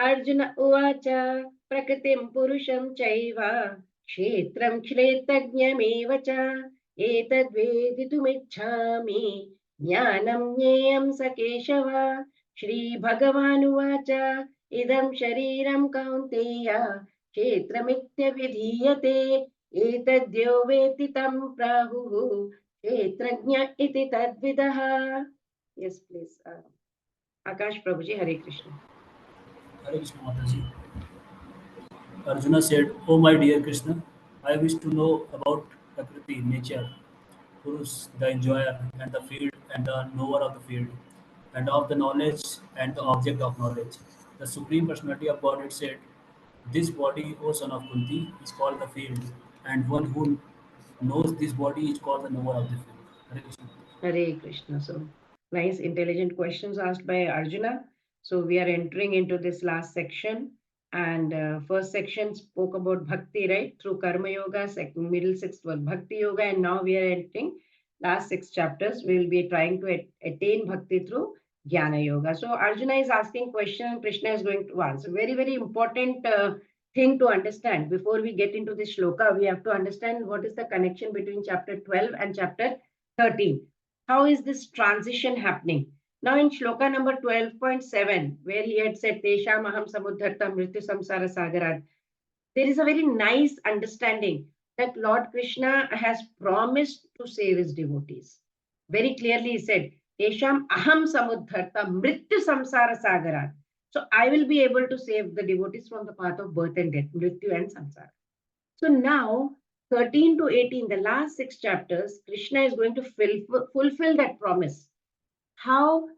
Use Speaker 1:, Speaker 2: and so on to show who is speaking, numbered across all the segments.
Speaker 1: अर्जुन उवाच प्रकृतिं पुरुषं चैव क्षेत्रं क्षेत्रज्ञमेव च एतद्वेदितुमिच्छामि ज्ञानं ज्ञेयं स केशव। श्रीभगवानुवाच इदं शरीरं कौन्तेय क्षेत्रमित्यभिधीयते एतद्यो वेत्ति तं प्राहुः क्षेत्रज्ञ इति तद्विदः। Yes, please. Akash Prabhuji, Hare Krishna.
Speaker 2: Hare Krishna Mataji. Arjuna said, "O my dear Krishna, I wish to know about Prakriti, nature, Purus, the enjoyer, and the field, and the knower of the field, and of the knowledge, and the object of knowledge." The Supreme Personality of Godhead said, "This body, O son of Kunti, is called the field, and one who knows this body is called the knower of the field." Hare Krishna.
Speaker 1: Hare Krishna. So nice, intelligent questions asked by Arjuna. So we are entering into this last section. And first section spoke about bhakti, right? Through Karma Yoga, second, middle sixth was Bhakti Yoga, and now we are entering last six chapters. We will be trying to attain bhakti through Jnana Yoga. So Arjuna is asking question, Krishna is going to answer. Very, very important thing to understand. Before we get into this shloka, we have to understand what is the connection between chapter 12 and chapter 13. How is this transition happening? Now in shloka number 12.7, where he had said, Tesham aham samudharta mrityu samsara sagarat, there is a very nice understanding that Lord Krishna has promised to save his devotees. Very clearly he said, Tesham aham samudharta mrityu samsara sagarat. So I will be able to save the devotees from the path of birth and death, mrityu and samsara. So now 13 to 18, the last six chapters, Krishna is going to fulfill that promise. How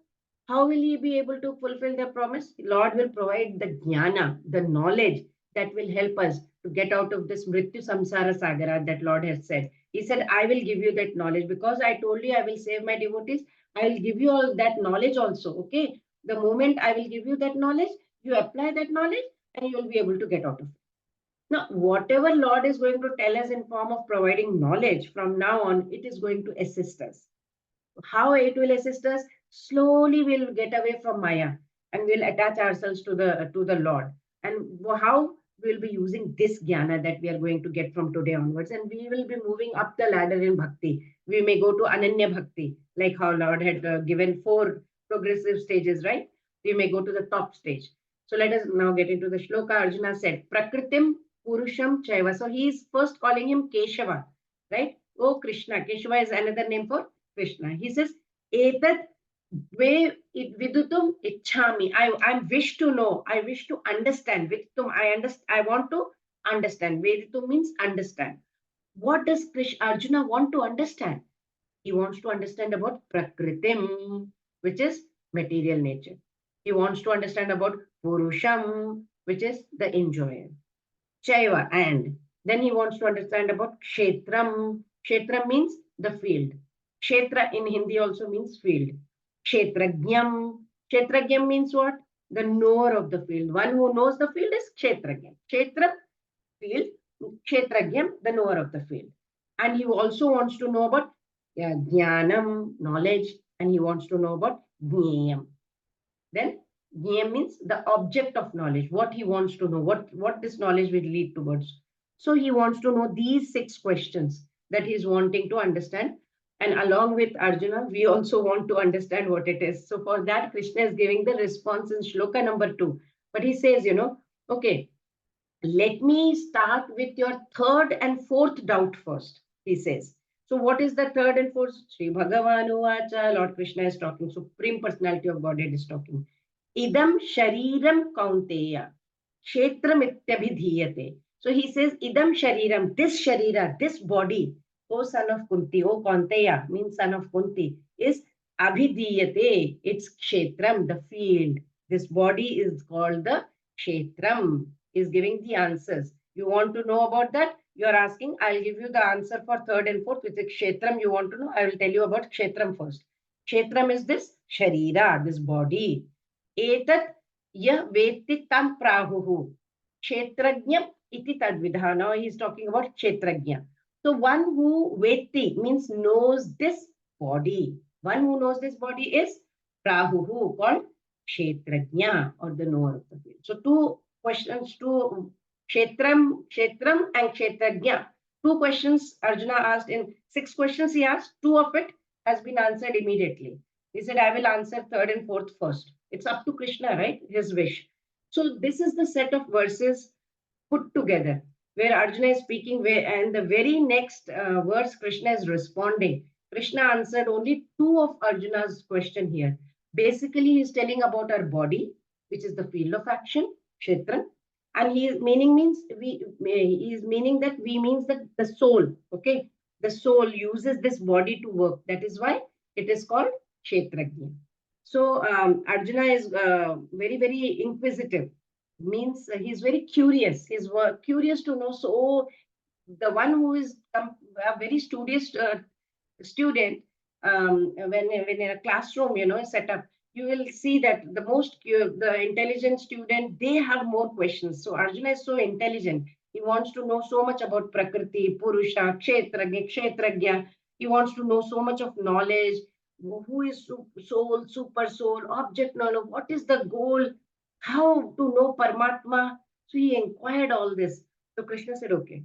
Speaker 1: will he be able to fulfill the promise? Lord will provide the jnana, the knowledge that will help us to get out of this mrityu samsara sagara that Lord has said. He said, I will give you that knowledge because I told you I will save my devotees. I will give you all that knowledge also. Okay. The moment I will give you that knowledge, you apply that knowledge and you will be able to get out of it. Now, whatever Lord is going to tell us in form of providing knowledge from now on, it is going to assist us. How it will assist us? Slowly we'll get away from Maya and we'll attach ourselves to the Lord. And how we'll be using this jnana that we are going to get from today onwards, and we will be moving up the ladder in bhakti. We may go to Ananya Bhakti, like how Lord had given 4 progressive stages, right? We may go to the top stage. So let us now get into the shloka. Arjuna said, Prakritim Purusham Chaiva. So he is first calling him Keshava, right? Oh, Krishna. Keshava is another name for Krishna. He says, Etat vidutum ichhami. I wish to know. I wish to understand. Vidutum, I want to understand. Veditum means understand. What does Arjuna want to understand? He wants to understand about Prakritim, which is material nature. He wants to understand about Purusham, which is the enjoyer. Chaiva, and then he wants to understand about Kshetram. Kshetram means the field. Kshetra in Hindi also means field. Kshetrajnam. Kshetrajnam means what? The knower of the field. One who knows the field is Kshetrajnam. Kshetra, field. Kshetrajnam, the knower of the field. And he also wants to know about Jnanam, knowledge, and he wants to know about Jnayam. Then Jnayam means the object of knowledge, what he wants to know, what this knowledge will lead towards. So he wants to know these 6 questions that he's wanting to understand. And along with Arjuna, we also want to understand what it is. So for that, Krishna is giving the response in shloka number 2. But he says, okay, let me start with your third and fourth doubt first, he says. So what is the third and fourth? Sri Bhagavanu Vacha, Lord Krishna is talking, Supreme Personality of Godhead is talking. Idam shariram kaunteya, kshetram ityabhidhiyate. So he says, idam shariram, this sharira, this body, O son of Kunti, O Kaunteya, means son of Kunti, is abhidhiyate, it's kshetram, the field. This body is called the kshetram, is giving the answers. You want to know about that? You are asking, I'll give you the answer for third and fourth, which is kshetram. You want to know? I will tell you about kshetram first. Kshetram is this sharira, this body. Etat yah veti tam prahuhu. Kshetrajna iti tadvidha. Now he is talking about kshetrajna. So one who veti means knows this body. One who knows this body is prahuhu, called Kshetrajna, or the knower of the field. So two questions, two Kshetram and Kshetrajna. Two questions Arjuna asked. In 6 questions he asked, two of it has been answered immediately. He said, I will answer third and fourth first. It's up to Krishna, right? His wish. So this is the set of verses put together where Arjuna is speaking, and the very next verse Krishna is responding. Krishna answered only two of Arjuna's question here. Basically, he's telling about our body, which is the field of action, Kshetra, and he is meaning means he is meaning that we means that the soul, okay, the soul uses this body to work. That is why it is called Kshetrajna. So Arjuna is very inquisitive, means he's very curious. He's curious to know. So the one who is a very studious student, when in a classroom, is set up, you will see that the intelligent student, they have more questions. So Arjuna is so intelligent. He wants to know so much about Prakriti, Purusha, Kshetrajna. He wants to know so much of knowledge. Who is soul, super soul, object knowledge? What is the goal? How to know Paramatma? So he inquired all this. So Krishna said, okay,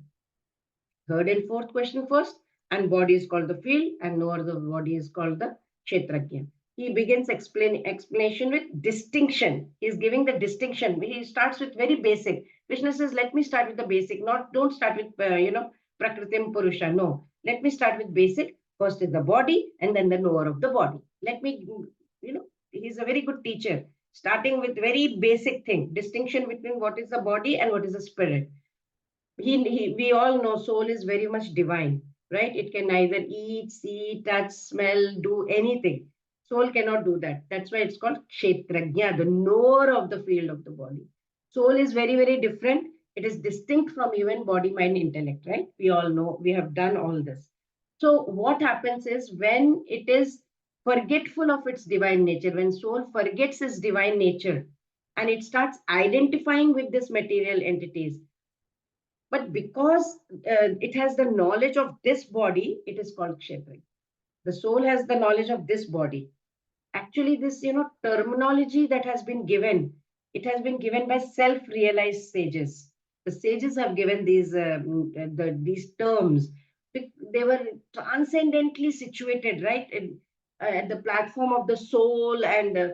Speaker 1: third and fourth question first, and body is called the field, and knower the body is called the Kshetrajna. He begins explanation with distinction. He is giving the distinction. He starts with very basic. Krishna says, let me start with the basic. Don't start with, Prakritim Purusha. No, let me start with basic. First is the body, and then the knower of the body. Let me, he's a very good teacher. Starting with very basic thing, distinction between what is the body and what is the spirit. We all know soul is very much divine, right? It can neither eat, see, touch, smell, do anything. Soul cannot do that. That's why it's called Kshetrajna, the knower of the field of the body. Soul is very different. It is distinct from even body, mind, intellect, right? We all know, we have done all this. So what happens is when it is forgetful of its divine nature, when soul forgets its divine nature, and it starts identifying with these material entities, but because it has the knowledge of this body, it is called Kshetra. The soul has the knowledge of this body. Actually, this terminology that has been given, it has been given by self-realized sages. The sages have given these terms. They were transcendently situated, right, at the platform of the soul, and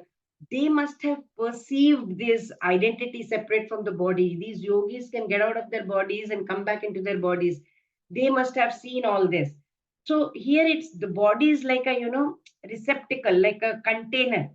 Speaker 1: they must have perceived this identity separate from the body. These yogis can get out of their bodies and come back into their bodies. They must have seen all this. So here it's the body is like a receptacle, like a container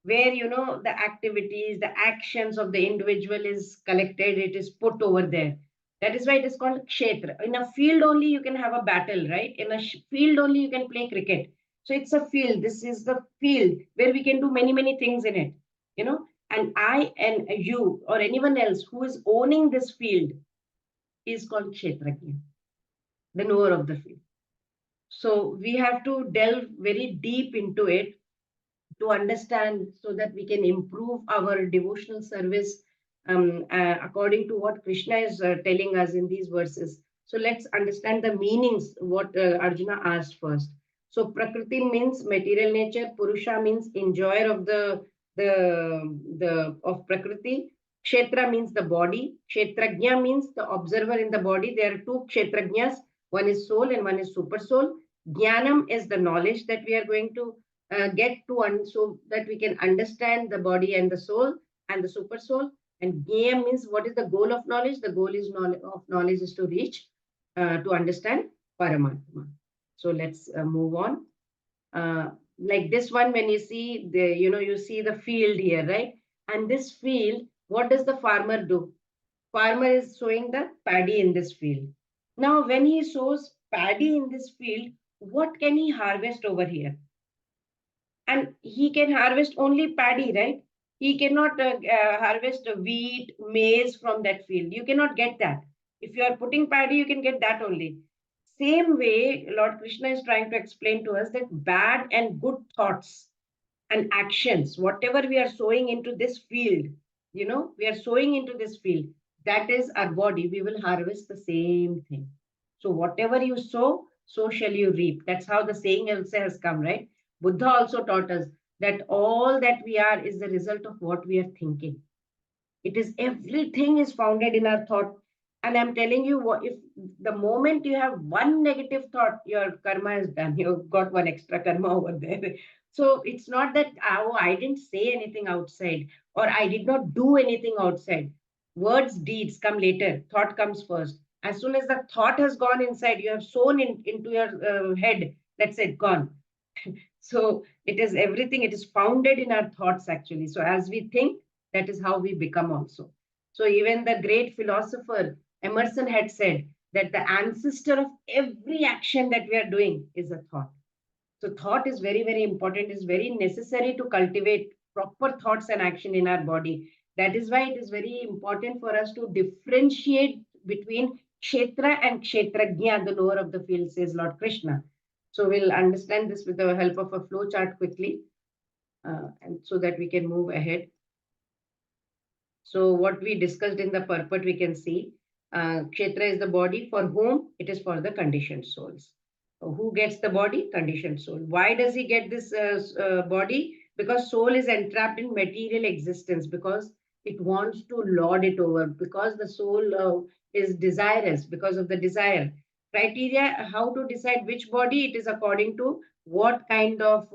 Speaker 1: where the activities, the actions of the individual is collected. It is put over there. That is why it is called kshetra. In a field only you can have a battle, right? In a field only you can play cricket. So it's a field. This is the field where we can do many things in it, and I and you or anyone else who is owning this field is called kshetrajna, the knower of the field. So we have to delve very deep into it to understand, so that we can improve our devotional service according to what Krishna is telling us in these verses. So let's understand the meanings, what Arjuna asked first. So Prakriti means material nature, Purusha means enjoyer of the of Prakriti, Kshetra means the body, Kshetrajna means the observer in the body. There are two Kshetrajnas, one is soul and one is super soul. Jnanam is the knowledge that we are going to get to, so that we can understand the body and the soul and the super soul. And Jnana means what is the goal of knowledge? The goal is knowledge is to reach, to understand Paramatma. So let's move on. Like this one, when you see you see the field here, right? And this field, what does the farmer do? Farmer is sowing the paddy in this field. Now, when he sows paddy in this field, what can he harvest over here? And he can harvest only paddy, right? He cannot harvest wheat, maize from that field. You cannot get that. If you are putting paddy, you can get that only. Same way, Lord Krishna is trying to explain to us that bad and good thoughts and actions, whatever we are sowing into this field, we are sowing into this field, that is our body, we will harvest the same thing. So whatever you sow, so shall you reap. That's how the saying also has come, right? Buddha also taught us, that all that we are is the result of what we are thinking. It is, everything is founded in our thought. And I'm telling you, if the moment you have one negative thought, your karma is done. You've got one extra karma over there. So it's not that, oh, I didn't say anything outside or I did not do anything outside. Words, deeds come later. Thought comes first. As soon as the thought has gone inside, you have sown into your head. That's it, gone. So it is everything. It is founded in our thoughts, actually. So as we think, that is how we become also. So even the great philosopher Emerson had said that the ancestor of every action that we are doing is a thought. So thought is very, very important. It's very necessary to cultivate proper thoughts and action in our body. That is why it is very important for us to differentiate between Kshetra and Kshetrajna, the knower of the field, says Lord Krishna. So we'll understand this with the help of a flow chart quickly, and so that we can move ahead. So what we discussed in the purport, we can see Kshetra is the body. For whom? It is for the conditioned souls. Who gets the body? Conditioned soul. Why does he get this body? Because soul is entrapped in material existence, because it wants to lord it over, because the soul is desirous, because of the desire. Criteria, how to decide which body? It is according to what kind of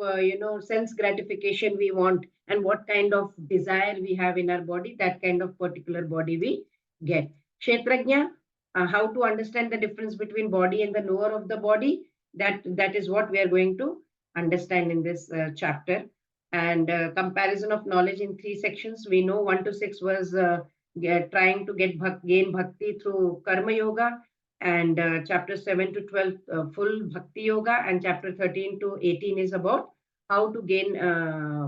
Speaker 1: sense gratification we want and what kind of desire we have in our body. That kind of particular body we get. Kshetrajna, how to understand the difference between body and the knower of the body. That is what we are going to understand in this chapter. And comparison of knowledge in 3 sections. We know 1 to 6 was trying to gain bhakti through karma yoga, and chapter 7 to 12 full bhakti yoga, and chapter 13 to 18 is about how to gain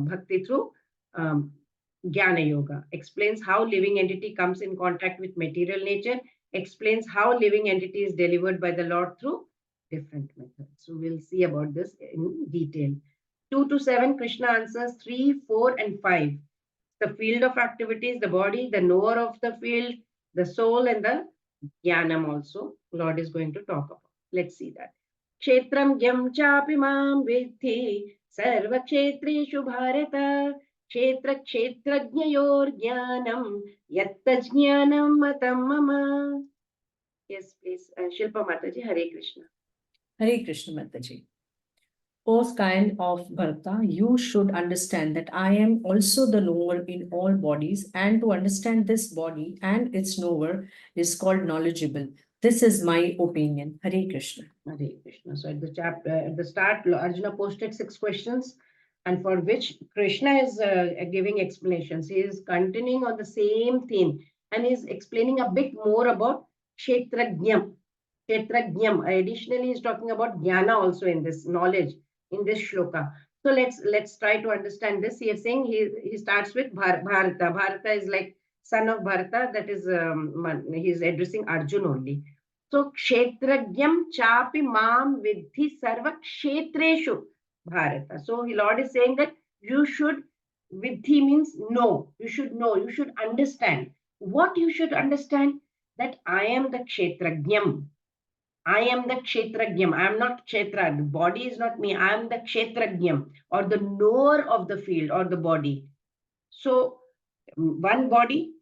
Speaker 1: bhakti through jnana yoga. Explains how living entity comes in contact with material nature, explains how living entity is delivered by the Lord through different methods. So we'll see about this in detail. 2 to 7, Krishna answers 3, 4, and 5. The field of activities, the body, the knower of the field, the soul, and the jnanam also. Lord is going to talk about. Let's see that. Kshetram gyam chapi mam vidhi sarva kshetreshu bharata kshetra kshetrajnayor jnanam yatta jnanam matam mama. Yes, please. Shilpa Mataji, Hare Krishna.
Speaker 3: Hare Krishna Mataji. O kind of Bharata, you should understand that I am also the knower in all bodies, and to understand this body and its knower is called knowledgeable. This is my opinion. Hare Krishna.
Speaker 1: Hare Krishna. So at the start, Arjuna posted 6 questions, and for which Krishna is giving explanations. He is continuing on the same theme, and is explaining a bit more about Kshetrajnam. Kshetrajnam. Additionally, he is talking about jnana also in this knowledge, in this shloka. So let's try to understand this. He is saying he starts with Bharata. Bharata is like son of Bharata. That is he is addressing Arjuna only. So kshetrajnam chapi mam vidhi sarva kshetreshu Bharata. So Lord is saying that you should, vidhi means know. You should know. You should understand. What you should understand? That I am the kshetrajnam. I am the kshetrajnam. I am not kshetra. The body is not me. I am the kshetrajnam, or the knower of the field or the body. So one body?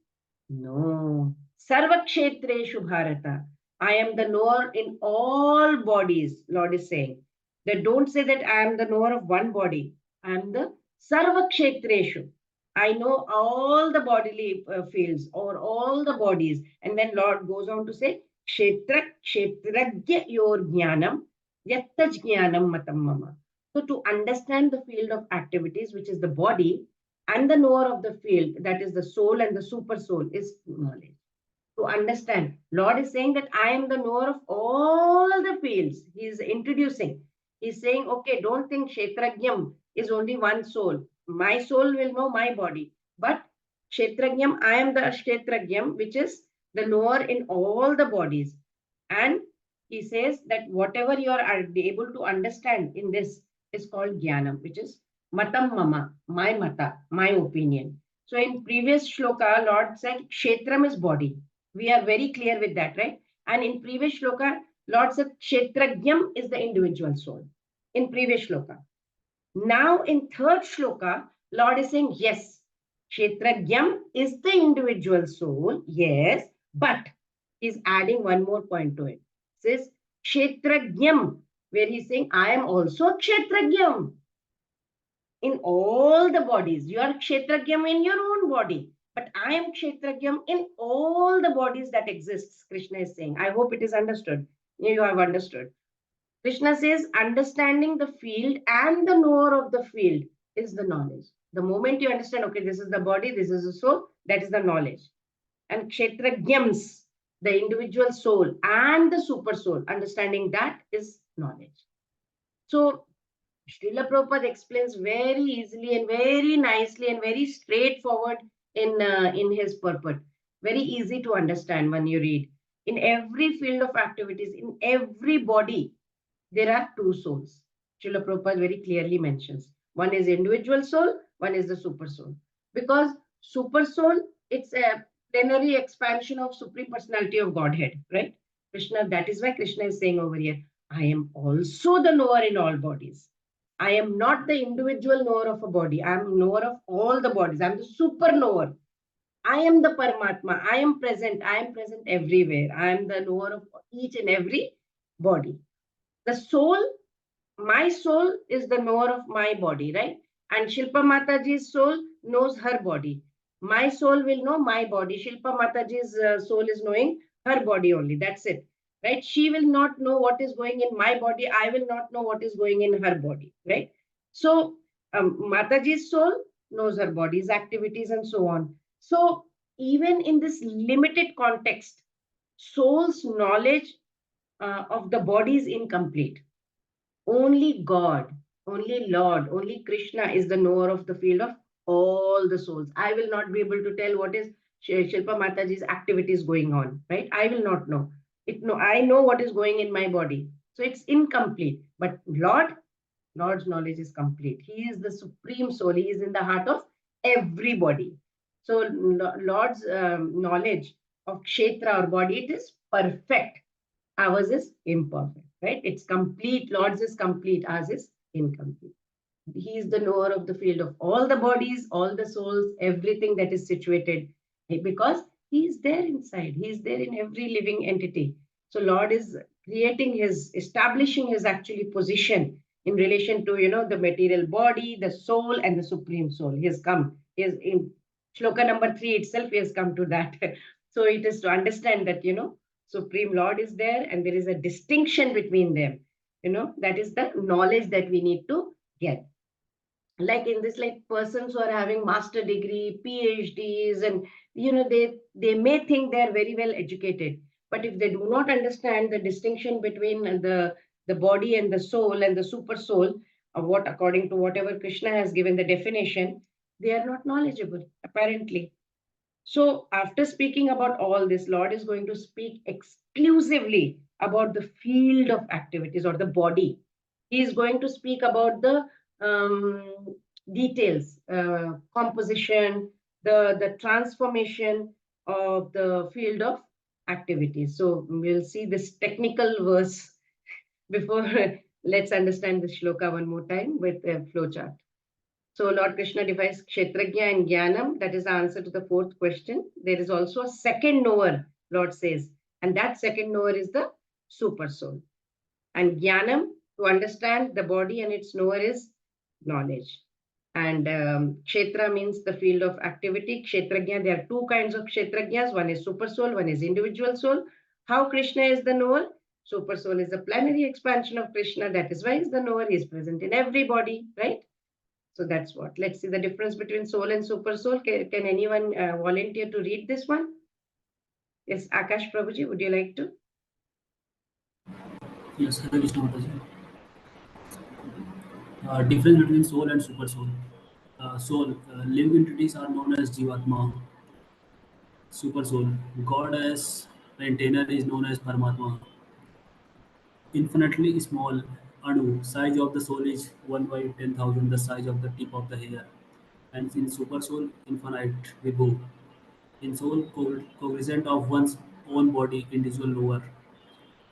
Speaker 1: No. Sarva kshetreshu Bharata. I am the knower in all bodies, Lord is saying. That don't say that I am the knower of one body. I am the Sarva Kshetreshu. I know all the bodily fields or all the bodies. And then Lord goes on to say, Kshetra Kshetrajya yor jnanam yatta jnanam matam mama. So to understand the field of activities, which is the body, and the knower of the field, that is the soul and the super soul, is knowledge. To understand, Lord is saying that I am the knower of all the fields. He is introducing. He's saying, okay, don't think Kshetrajnam is only one soul. My soul will know my body. But Kshetrajnam, I am the Kshetrajnam, which is the knower in all the bodies. And he says that whatever you are able to understand in this is called Jnanam, which is Matam Mama, my Mata, my opinion. So in previous shloka, Lord said Kshetram is body. We are very clear with that, right? And in previous shloka, Lord said Kshetrajnam is the individual soul. In previous shloka. Now in third shloka, Lord is saying, yes, Kshetragyam is the individual soul, yes, but he's adding one more point to it. Says Kshetragyam, where he's saying, I am also Kshetragyam in all the bodies. You are Kshetragyam in your own body, but I am Kshetragyam in all the bodies that exists, Krishna is saying. I hope it is understood. You have understood. Krishna says, understanding the field and the knower of the field is the knowledge. The moment you understand, okay, this is the body, this is the soul, that is the knowledge. And Kshetragyams, the individual soul and the super soul, understanding that is knowledge. So Srila Prabhupada explains very easily and very nicely and very straightforward in his purport. Very easy to understand when you read. In every field of activities, in every body, there are two souls. Srila Prabhupada very clearly mentions. One is individual soul, one is the super soul. Because super soul, it's a plenary expansion of Supreme Personality of Godhead, right? Krishna, that is why Krishna is saying over here, I am also the knower in all bodies. I am not the individual knower of a body. I am knower of all the bodies. I am the super knower. I am the Paramatma. I am present. I am present everywhere. I am the knower of each and every body. The soul, my soul is the knower of my body, right? And Shilpa Mataji's soul knows her body. My soul will know my body. Shilpa Mataji's soul is knowing her body only. That's it, right? She will not know what is going in my body. I will not know what is going in her body, right? So Mataji's soul knows her body's activities and so on. So even in this limited context, soul's knowledge of the body is incomplete. Only God, only Lord, only Krishna is the knower of the field of all the souls. I will not be able to tell what is Shilpa Mataji's activities going on, right? I will not know. I know what is going in my body. So it's incomplete. But Lord's knowledge is complete. He is the supreme soul. He is in the heart of everybody. So Lord's knowledge of Kshetra or body, it is perfect. Ours is imperfect, right? It's complete. Lord's is complete. Ours is incomplete. He is the knower of the field of all the bodies, all the souls, everything that is situated, because he is there inside. He is there in every living entity. So Lord is establishing his actually position in relation to, the material body, the soul, and the supreme soul. He has come. He is in shloka number 3 itself. He has come to that. So it is to understand that, Supreme Lord is there, and there is a distinction between them. That is the knowledge that we need to get. Like in this, like persons who are having master degree, PhDs, and they may think they are very well educated, but if they do not understand the distinction between the body and the soul and the super soul, of what according to whatever Krishna has given the definition, they are not knowledgeable apparently. So after speaking about all this, Lord is going to speak exclusively about the field of activities or the body. He is going to speak about the details, composition, the transformation of the field of activities. So we'll see this technical verse before let's understand the shloka one more time with a flowchart. So Lord Krishna defines Kshetrajna and Jnanam. That is the answer to the fourth question. There is also a second knower, Lord says, and that second knower is the super soul. And Jnanam, to understand the body and its knower, is knowledge. And Kshetra means the field of activity. Kshetrajna, there are two kinds of Kshetrajnas. One is super soul, one is individual soul. How Krishna is the knower? Super soul is a plenary expansion of Krishna. That is why he's the knower. He is present in every body, right? So that's what. Let's see the difference between soul and super soul. Can anyone volunteer to read this one? Yes, Akash Prabhuji, would you like to?
Speaker 2: Yes, Hare Krishna Mataji. Difference between soul and super soul. Soul, living entities are known as Jivatma. Super soul, God as maintainer is known as Paramatma. Infinitely small, Anu, size of the soul is 1 by 10,000, the size of the tip of the hair. And in super soul, infinite, Vibhu. In soul, cognizant of one's own body, individual knower.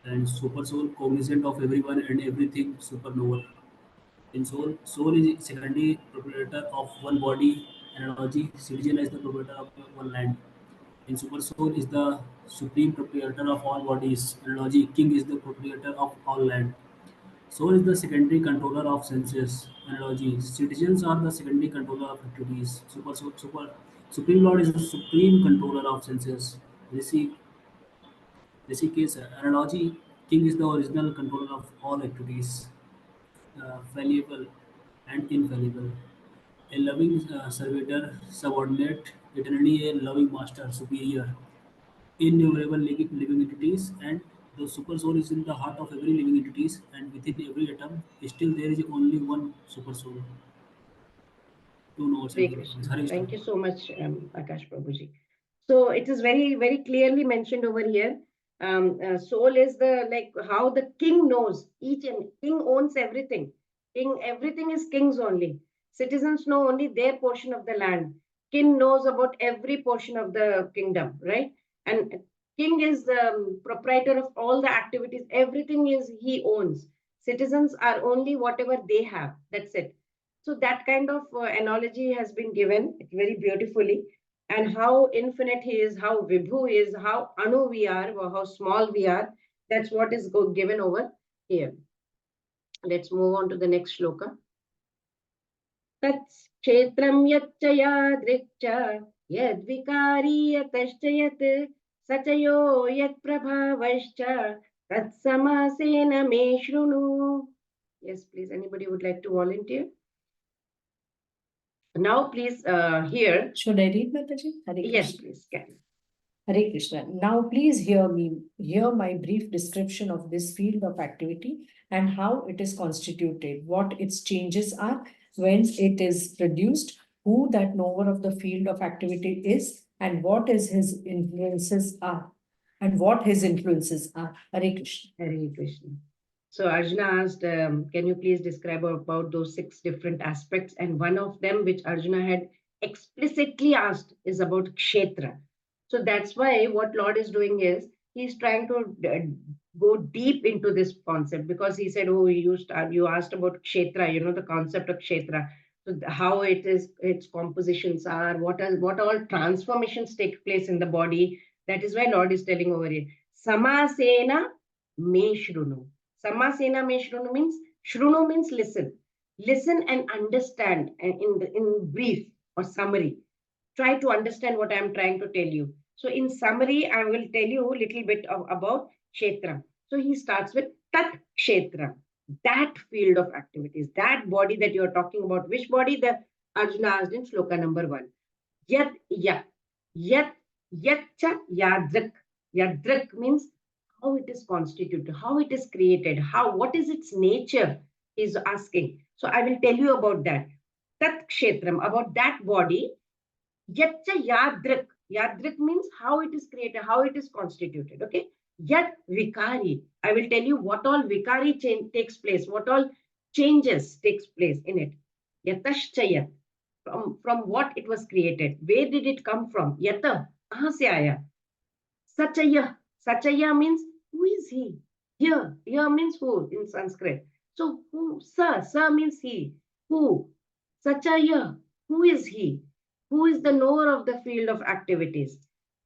Speaker 2: And super soul, cognizant of everyone and everything, super knower. In soul is secondary proprietor of one body. Analogy: citizen is the proprietor of one land. In super soul is the supreme proprietor of all bodies. Analogy: king is the proprietor of all land. Soul is the secondary controller of senses. Analogy: citizens are the secondary controller of activities. Supreme Lord is the supreme controller of senses. Rishi, Rishikesh analogy: king is the original controller of all activities. Fallible and infallible. A loving servitor, subordinate, eternally a loving master, superior. Innumerable living entities, and the super soul is in the heart of every living entities, and within every atom, still there is only one super soul. Two notes and
Speaker 1: Hare
Speaker 2: zero points.
Speaker 1: Krishna.
Speaker 2: Hare Krishna.
Speaker 1: Thank you so much, Akash Prabhuji. So it is very, very clearly mentioned over here. Soul is the like how the king knows each and king owns everything. Everything is king's only. Citizens know only their portion of the land. King knows about every portion of the kingdom, right? And king is the proprietor of all the activities. Everything is he owns. Citizens are only whatever they have. That's it. So that kind of analogy has been given very beautifully, and how infinite he is, how Vibhu is, how Anu we are, or how small we are. That's what is given over here. Let's move on to the next shloka. Tats kshetram yacca yadrikcha yadvikari yatashcha yat sachayo yat prabhavascha tat samasena me shrunu. Yes, please. Anybody would like to volunteer? Now, please hear.
Speaker 3: Should I read, Mataji? Hare
Speaker 1: Yes,
Speaker 3: Krishna.
Speaker 1: please. Can.
Speaker 3: Hare Krishna. Now, please hear my brief description of this field of activity and how it is constituted, what its changes are, when it is produced, who that knower of the field of activity is, and what is his influences are, and what his influences are. Hare Krishna.
Speaker 1: Hare Krishna. So Arjuna asked, can you please describe about those 6 different aspects? And one of them, which Arjuna had explicitly asked, is about kshetra. So that's why what Lord is doing is he's trying to go deep into this concept, because he said, oh, you asked about kshetra, the concept of kshetra. So how it is, its compositions are, what all transformations take place in the body. That is why Lord is telling over here, Samasena me shrunu. Samasena me shrunu means listen. Listen and understand, and in brief or summary. Try to understand what I am trying to tell you. So in summary, I will tell you a little bit about kshetra. So he starts with tat kshetra, that field of activities, that body that you are talking about. Which body? The Arjuna asked in shloka number 1. Yat ya. Yat yatcha yadrak. Yadrak means how it is constituted, how it is created, what is its nature, is asking. So I will tell you about that. Tat kshetram, about that body. Yatcha yadrak. Yadrak means how it is created, how it is constituted. Okay. Yat vikari. I will tell you what all vikari takes place, what all changes takes place in it. Yatashchayat. From what it was created. Where did it come from? Yata. Aha se aaya. Sachaya. Sachaya means who is he? Here. Here means who in Sanskrit. So who? Sa means he. Who? Sachaya. Who is he? Who is the knower of the field of activities?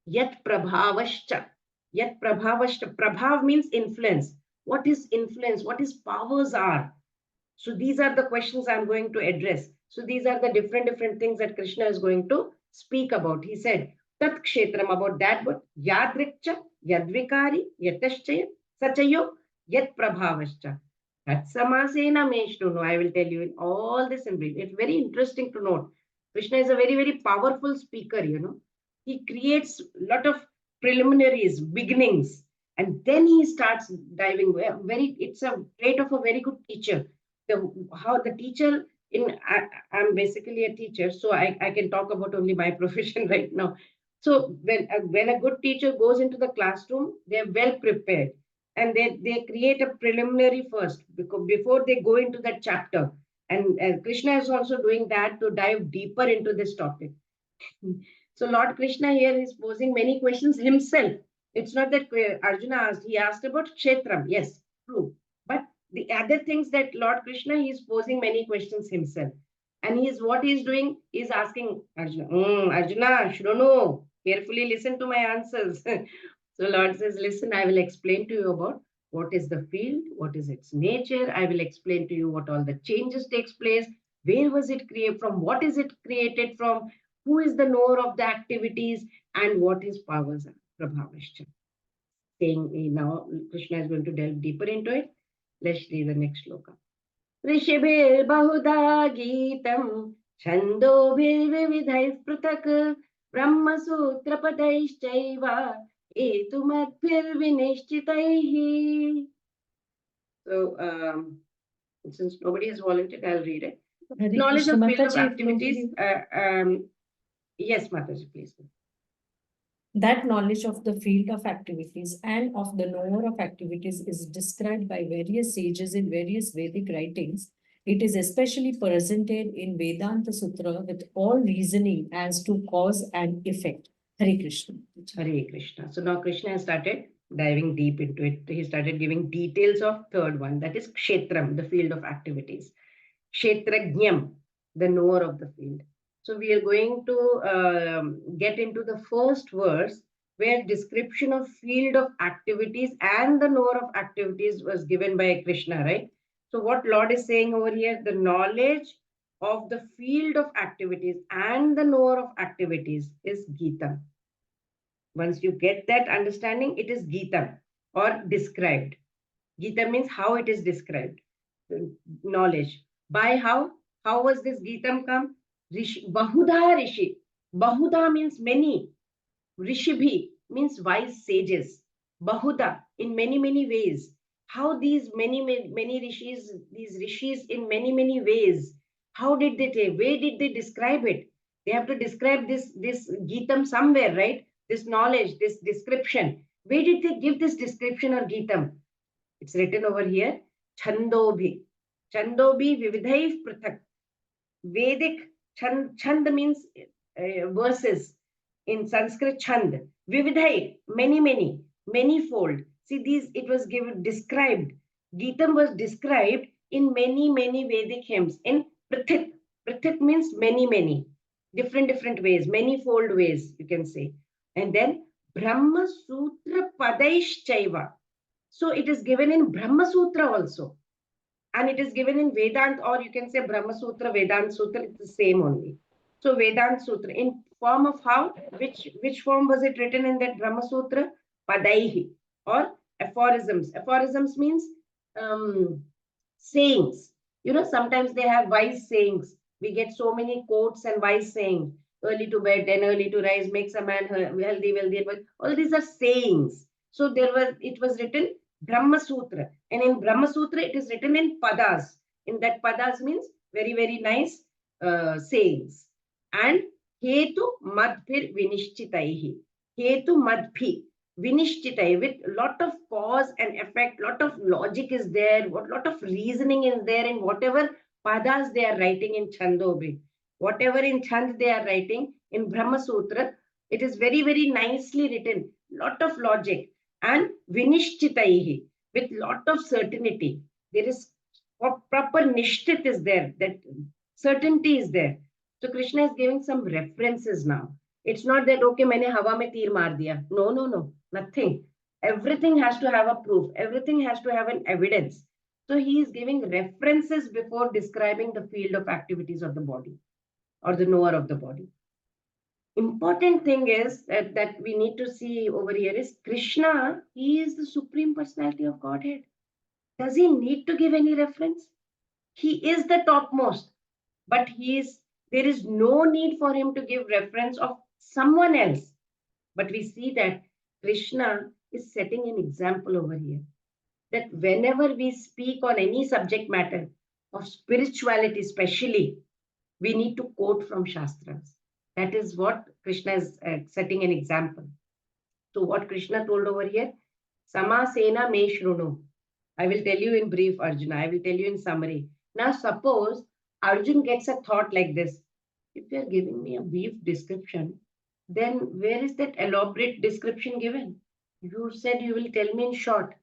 Speaker 1: Yat prabhavascha. Yat prabhavascha. Prabhav means influence. What is influence? What his powers are? So these are the questions I'm going to address. So these are the different things that Krishna is going to speak about. He said, Tat kshetram, about that, but yadrikcha, yadvikari, yatashchaya, sachayo, yat prabhavascha. Tat samasena meshnunu. I will tell you in all this in brief. It's very interesting to note. Krishna is a very, very powerful speaker, He creates a lot of preliminaries, beginnings, and then he starts diving. It's a trait of a very good teacher. How the teacher I'm basically a teacher, so I can talk about only my profession right now. So when a good teacher goes into the classroom, they're well prepared, and they create a preliminary first, because before they go into that chapter. And Krishna is also doing that to dive deeper into this topic. So Lord Krishna here is posing many questions himself. It's not that Arjuna asked, he asked about Kshetram. Yes, true. But the other things that Lord Krishna, he is posing many questions himself. And what he's doing is asking Arjuna, Arjuna, Shrono, carefully listen to my answers. So Lord says, listen, I will explain to you about what is the field, what is its nature. I will explain to you what all the changes takes place. Where was it created from? What is it created from? Who is the knower of the activities? And what his powers are? Prabhavashcha. Saying now Krishna is going to delve deeper into it. Let's read the next shloka. ऋषिभिर्बहुधा गीतम् छन्दोभिर्विविधैः पृथक् ब्रह्मसूत्रपदैश्चैव हेतुमद्भिर्विनिश्चितैः. So, since nobody has volunteered, I'll read it. Knowledge of field of activities. Yes, Mataji, please.
Speaker 3: That knowledge of the field of activities and of the knower of activities is described by various sages in various Vedic writings. It is especially presented in Vedanta Sutra with all reasoning as to cause and effect. Hare Krishna.
Speaker 1: Hare Krishna. So now Krishna has started diving deep into it. He started giving details of third one, that is Kshetram, the field of activities. Kshetrajñam, the knower of the field. So we are going to get into the first verse where description of field of activities and the knower of activities was given by Krishna, right? So what Lord is saying over here, the knowledge of the field of activities and the knower of activities is Gita. Once you get that understanding, it is Gita or described. Gita means how it is described, knowledge. By how? How was this Gitam come? Rishi, Bahudha Rishi. Bahuda means many. Rishibhi means wise sages. Bahuda, in many, many ways. How these many rishis, these rishis in many ways, how did they take? Where did they describe it? They have to describe this Gitam somewhere, right? This knowledge, this description. Where did they give this description or Gitam? It's written over here, Chandobhi. Chandobhi Vividhaiv Prathak. Vedic Chand means verses. In Sanskrit, Chand. Vividhai, many, manifold. See, these, it was given, described. Gitam was described in many Vedic hymns. In Prathik. Prathik means many. Different ways, manifold ways, you can say. And then Brahma Sutra Padaischaiva. So it is given in Brahma Sutra also. And it is given in Vedant, or you can say Brahma Sutra, Vedant Sutra, it's the same only. So Vedant Sutra, in form of how? Which form was it written in that Brahma Sutra? Padaihi, or aphorisms. Aphorisms means sayings. You know, sometimes they have wise sayings. We get so many quotes and wise sayings. Early to bed and early to rise makes a man healthy, wealthy. All these are sayings. So it was written Brahma Sutra. And in Brahma Sutra, it is written in padas. In that padas means very nice sayings. And Hetu Madbhir Vinishchitaihi. Hetu Madbhi Vinishchitai, with lot of cause and effect, lot of logic is there, lot of reasoning is there in whatever padas they are writing in Chandobhi. Whatever in Chand they are writing in Brahma Sutra, it is very nicely written. Lot of logic. And Vinishchitaihi, with lot of certainty. There is proper nishtit is there, that certainty is there. So Krishna is giving some references now. It's not that, okay, maine hawa mein teer maar diya. No, nothing. Everything has to have a proof. Everything has to have an evidence. So he is giving references before describing the field of activities of the body or the knower of the body. Important thing is that we need to see over here is Krishna, he is the Supreme Personality of Godhead. Does he need to give any reference? He is the topmost, but there is no need for him to give reference of someone else. But we see that Krishna is setting an example over here, that whenever we speak on any subject matter of spirituality especially, we need to quote from Shastras. That is what Krishna is setting an example. So what Krishna told over here, Samasena me shrunu. I will tell you in brief, Arjuna. I will tell you in summary. Now suppose Arjun gets a thought like this. If you are giving me a brief description, then where is that elaborate description given? You said you will tell me in short,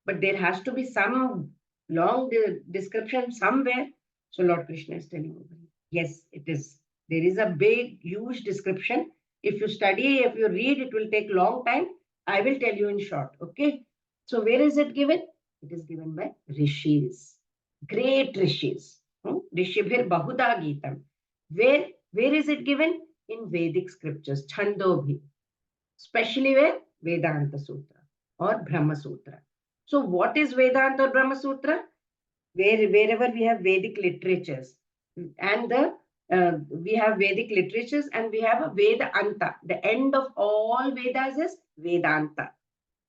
Speaker 1: but there has to be some long description somewhere. So Lord Krishna is telling over here, yes, it is. There is a big, huge description. If you study, if you read, it will take long time. I will tell you in short. Okay. So where is it given? It is given by rishis, great rishis. Rishibhir Bahuda Geetam. Where is it given? In Vedic scriptures, Chandobhi, especially where? Vedanta Sutra or Brahma Sutra. So what is Vedanta or Brahma Sutra? Wherever we have Vedic literatures, and we have Vedic literatures, and we have a Vedanta. The end of all Vedas is Vedanta.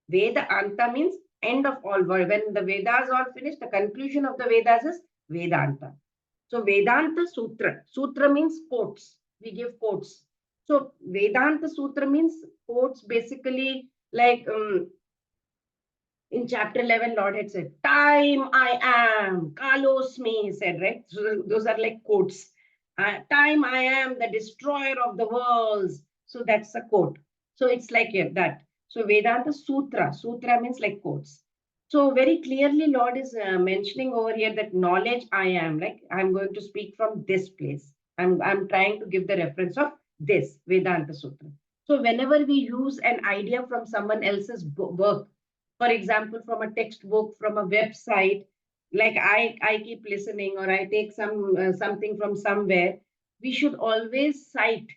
Speaker 1: Vedanta means end of all. When the Vedas all finish, the conclusion of the Vedas is Vedanta. So Vedanta Sutra. Sutra means quotes. We give quotes. So Vedanta Sutra means quotes, basically, like in chapter 11, Lord had said, time I am, Kalosmi, he said, right? So those are like quotes. Time I am the destroyer of the worlds. So that's a quote. So it's like that. So Vedanta Sutra. Sutra means like quotes. So very clearly, Lord is mentioning over here that knowledge I am, like I'm going to speak from this place. I'm trying to give the reference of this Vedanta Sutra. So whenever we use an idea from someone else's work, for example, from a textbook, from a website, like I keep listening, or I take something from somewhere, we should always cite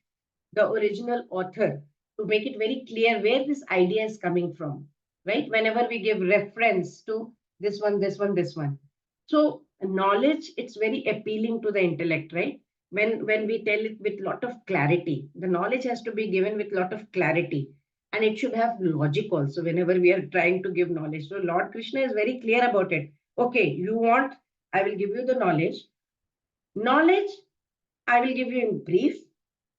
Speaker 1: the original author to make it very clear where this idea is coming from, right? Whenever we give reference to this one, this one, this one. So knowledge, it's very appealing to the intellect, right? When we tell it with lot of clarity, the knowledge has to be given with lot of clarity, and it should have logic also whenever we are trying to give knowledge. So Lord Krishna is very clear about it. Okay, you want, I will give you the knowledge. Knowledge, I will give you in brief,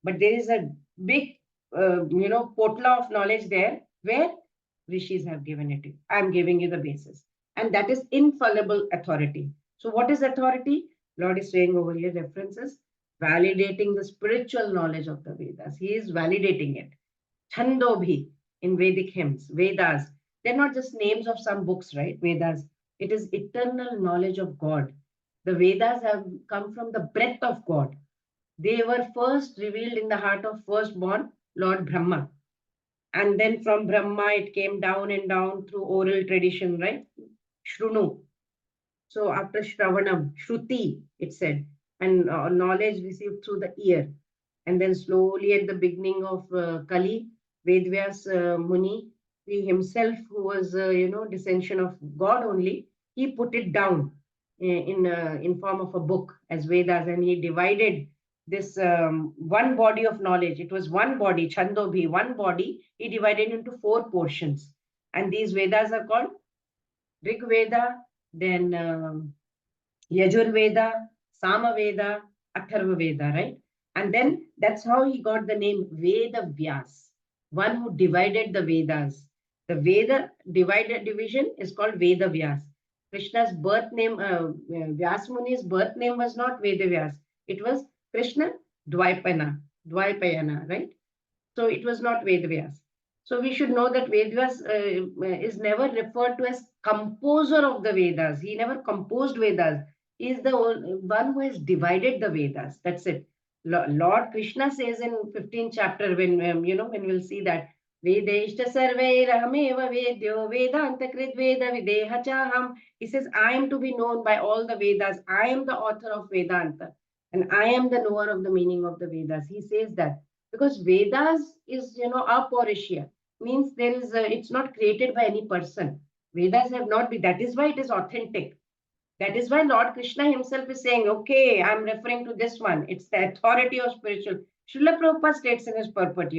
Speaker 1: but there is a big, potla of knowledge there where rishis have given it. I'm giving you the basis. And that is infallible authority. So what is authority? Lord is saying over here references, validating the spiritual knowledge of the Vedas. He is validating it. Chandobhi in Vedic hymns, Vedas. They're not just names of some books, right? Vedas. It is eternal knowledge of God. The Vedas have come from the breath of God. They were first revealed in the heart of firstborn Lord Brahma. And then from Brahma, it came down and down through oral tradition, right? Shrunu. So after Shravanam, Shruti, it said, and knowledge received through the ear. And then slowly at the beginning of Kali, Vedvyas Muni, he himself, who was, descension of God only, he put it down in form of a book as Vedas, and he divided this one body of knowledge. It was one body, Chandobhi, one body. He divided into 4 portions. And these Vedas are called Rig Veda, then Yajur Veda, Sama Veda, Atharva Veda, right? And then that's how he got the name Veda Vyas, one who divided the Vedas. The Veda division is called Veda Vyas. Krishna's birth name, Vyas Muni's birth name was not Veda Vyas. It was Krishna Dvaipayana, right? So it was not Veda Vyas. So we should know that Vedas is never referred to as composer of the Vedas. He never composed Vedas. He is the one who has divided the Vedas. That's it. Lord Krishna says in 15th chapter, when we'll see that Vedeshta sarvairahameva vedyo vedanta krit veda videha chaham. He says, I am to be known by all the Vedas. I am the author of Vedanta, and I am the knower of the meaning of the Vedas. He says that because Vedas is, aporishya, means there is it's not created by any person. Vedas have not been, that is why it is authentic. That is why Lord Krishna himself is saying, okay, I'm referring to this one. It's the authority of spiritual. Srila Prabhupada states in his purport,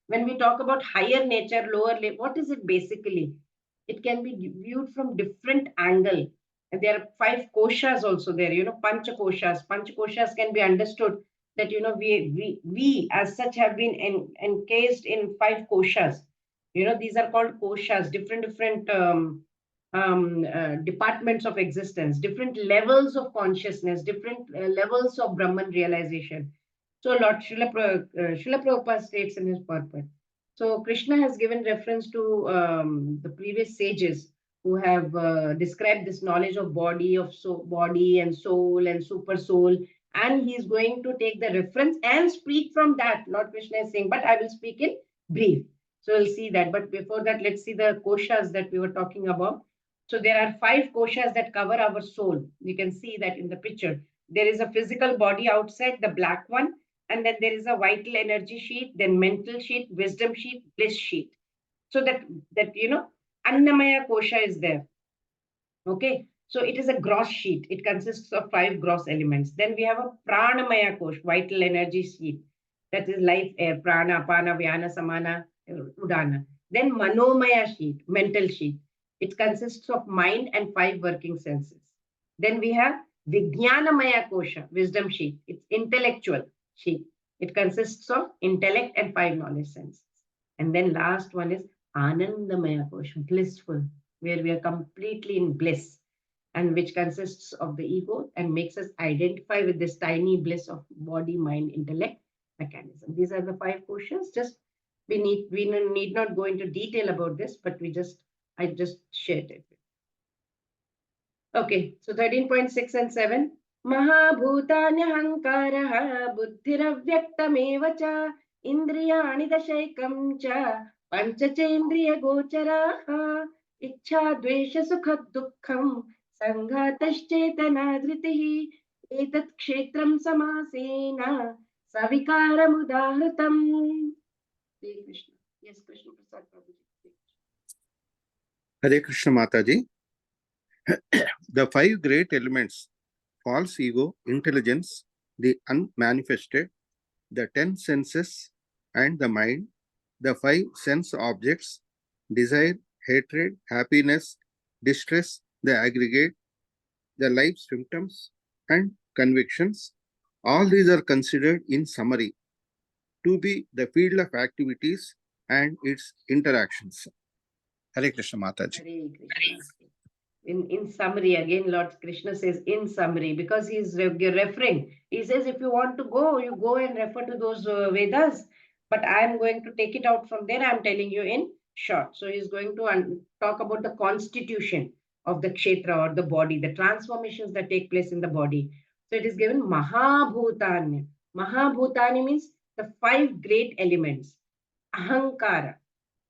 Speaker 1: when we talk about higher nature, lower level, what is it basically? It can be viewed from different angle. And there are 5 koshas also there, pancha koshas. Pancha koshas can be understood that, we as such have been encased in 5 koshas. These are called koshas, different departments of existence, different levels of consciousness, different levels of Brahman realization. So Lord Srila Prabhupada states in his purport. So Krishna has given reference to the previous sages who have described this knowledge of body, body and soul and super soul. And he's going to take the reference and speak from that. Lord Krishna is saying, but I will speak in brief. So we'll see that. But before that, let's see the koshas that we were talking about. So there are 5 koshas that cover our soul. You can see that in the picture. There is a physical body outside, the black one. And then there is a vital energy sheet, then mental sheet, wisdom sheet, bliss sheet. So that Annamaya kosha is there. Okay. So it is a gross sheet. It consists of 5 gross elements. Then we have a Pranamaya kosh, vital energy sheet. That is life, air, prana, apana, vyana, samana, udana. Then Manomaya sheet, mental sheet. It consists of mind and 5 working senses. Then we have Vijnanamaya kosha, wisdom sheet. It's intellectual sheet. It consists of intellect and 5 knowledge senses. And then last one is Anandamaya kosha, blissful, where we are completely in bliss, and which consists of the ego and makes us identify with this tiny bliss of body, mind, intellect mechanism. These are the 5 koshas. Just we need not go into detail about this, but I just shared it. Okay, so 13.6 and 7. Mahabhutanyahangkaraha buddhiravyaktamevacha cha indriyani dashaikam cha pancachendriya gocharaha ichha dvesha sukha dukkham sanghatashchetana dhritihi etat kshetram samasena savikaramudahrtam. Hare Krishna. Yes, Krishna Prasad Prabhuji.
Speaker 4: Hare Krishna Mataji. The 5 great elements, false ego, intelligence, the unmanifested, the 10 senses and the mind, the 5 sense objects, desire, hatred, happiness, distress, the aggregate, the life symptoms and convictions, all these are considered in summary to be the field of activities and its interactions. Hare Krishna Mataji.
Speaker 1: Hare Krishna. In summary, again, Lord Krishna says in summary, because he's referring. He says, if you want to go, you go and refer to those Vedas, but I'm going to take it out from there. I'm telling you in short. So he's going to talk about the constitution of the kshetra or the body, the transformations that take place in the body. So it is given Mahabhutanya. Mahabhutanya means the 5 great elements. Ahankara,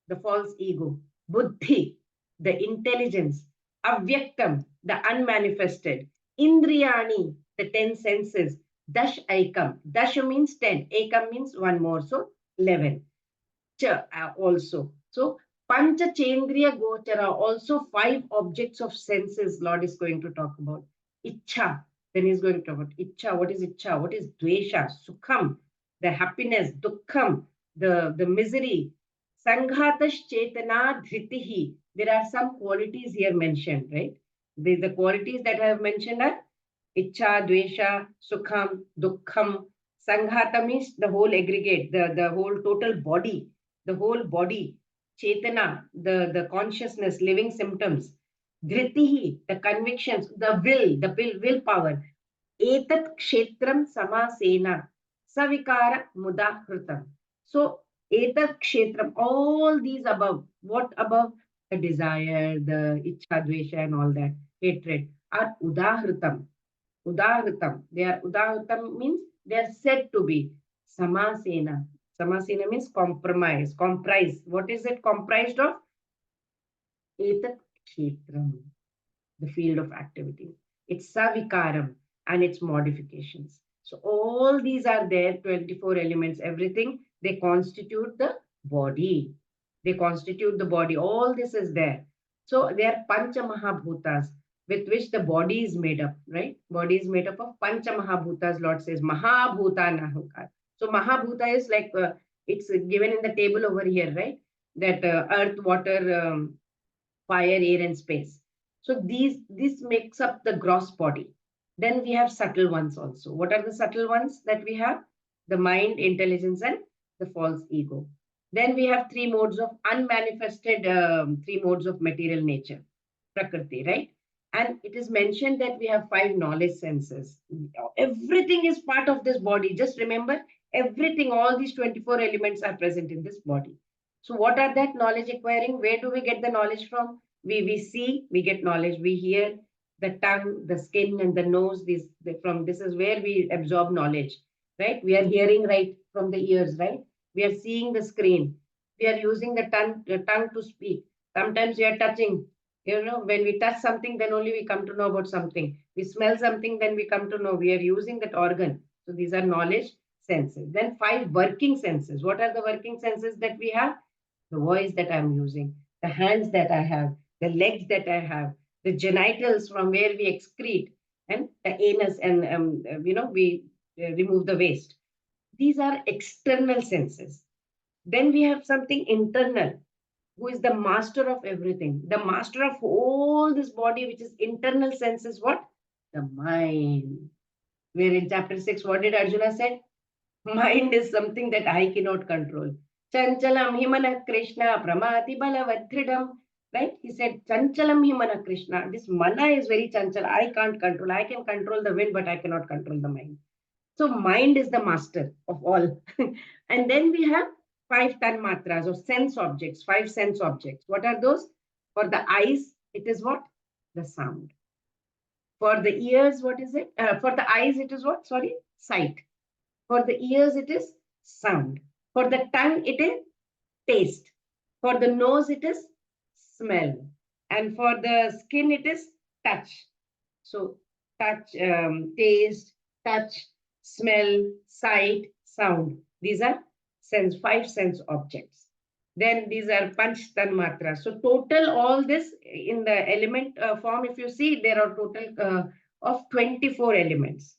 Speaker 1: the false ego. Buddhi, the intelligence. Avyaktam, the unmanifested. Indriyani, the 10 senses. Dash aikam. Dash means 10. Ekam means 1 more. So 11. Cha also. So pancha chendriya gochara, also 5 objects of senses Lord is going to talk about. Ichha. Then he's going to talk about Ichha. What is Ichha? What is Dvesha? Sukham, the happiness. Dukkham, the misery. Sanghatash chetana dhritihi. There are some qualities here mentioned, right? The qualities that I have mentioned are Ichha, Dvesha, Sukham, Dukkham. Sanghata means the whole aggregate, the whole total body, the whole body. Chetana, the consciousness, living symptoms. Dhritihi, the convictions, the willpower. Etat kshetram samasena. Savikara mudahrutam. So, etat kshetram, all these above. What above? The desire, the ichha, dvesha, and all that, hatred, are udahritam. Udahritam. They are udahritam means they are said to be samasena. Samasena means compromise, comprise. What is it comprised of? Etat kshetram, the field of activity. It's savikaram and its modifications. So all these are there, 24 elements, everything. They constitute the body. They constitute the body. All this is there. So they are Pancha Mahabhutas, with which the body is made up, right? Body is made up of Pancha Mahabhutas. Lord says Mahabhuta. So Mahabhuta is like, it's given in the table over here, right? That earth, water, fire, air, and space. So this makes up the gross body. Then we have subtle ones also. What are the subtle ones that we have? The mind, intelligence, and the false ego. Then we have 3 modes of unmanifested, 3 modes of material nature, Prakriti, right? And it is mentioned that we have 5 knowledge senses. Everything is part of this body. Just remember, everything, all these 24 elements are present in this body. So what are that knowledge acquiring? Where do we get the knowledge from? We see, we get knowledge. We hear, the tongue, the skin, and the nose. This is where we absorb knowledge, right? We are hearing right from the ears, right? We are seeing the screen. We are using the tongue to speak. Sometimes we are touching. When we touch something, then only we come to know about something. We smell something, then we come to know. We are using that organ. So these are knowledge senses. Then 5 working senses. What are the working senses that we have? The voice that I'm using, the hands that I have, the legs that I have, the genitals from where we excrete, and the anus, and we remove the waste. These are external senses. Then we have something internal, who is the master of everything, the master of all this body, which is internal senses. What? The mind. Where in chapter 6, what did Arjuna say? Mind is something that I cannot control. Chanchalam himana Krishna pramati balavadridam. Right? He said, Chanchalam himana Krishna. This mana is very chanchal. I can't control. I can control the wind, but I cannot control the mind. So mind is the master of all. And then we have 5 tanmatras or sense objects, 5 sense objects. What are those? For the eyes, it is what? The sound. For the ears, what is it? For the eyes, it is what? Sorry, sight. For the ears, it is sound. For the tongue, it is taste. For the nose, it is smell. And for the skin, it is touch. So touch, taste, touch, smell, sight, sound. These are 5 sense objects. Then these are panch tanmatras. So total all this in the element form, if you see, there are total of 24 elements.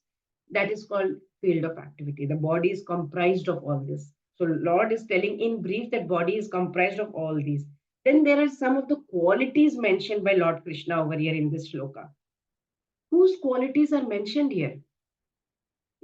Speaker 1: That is called field of activity. The body is comprised of all this. So Lord is telling in brief that body is comprised of all these. Then there are some of the qualities mentioned by Lord Krishna over here in this shloka. Whose qualities are mentioned here?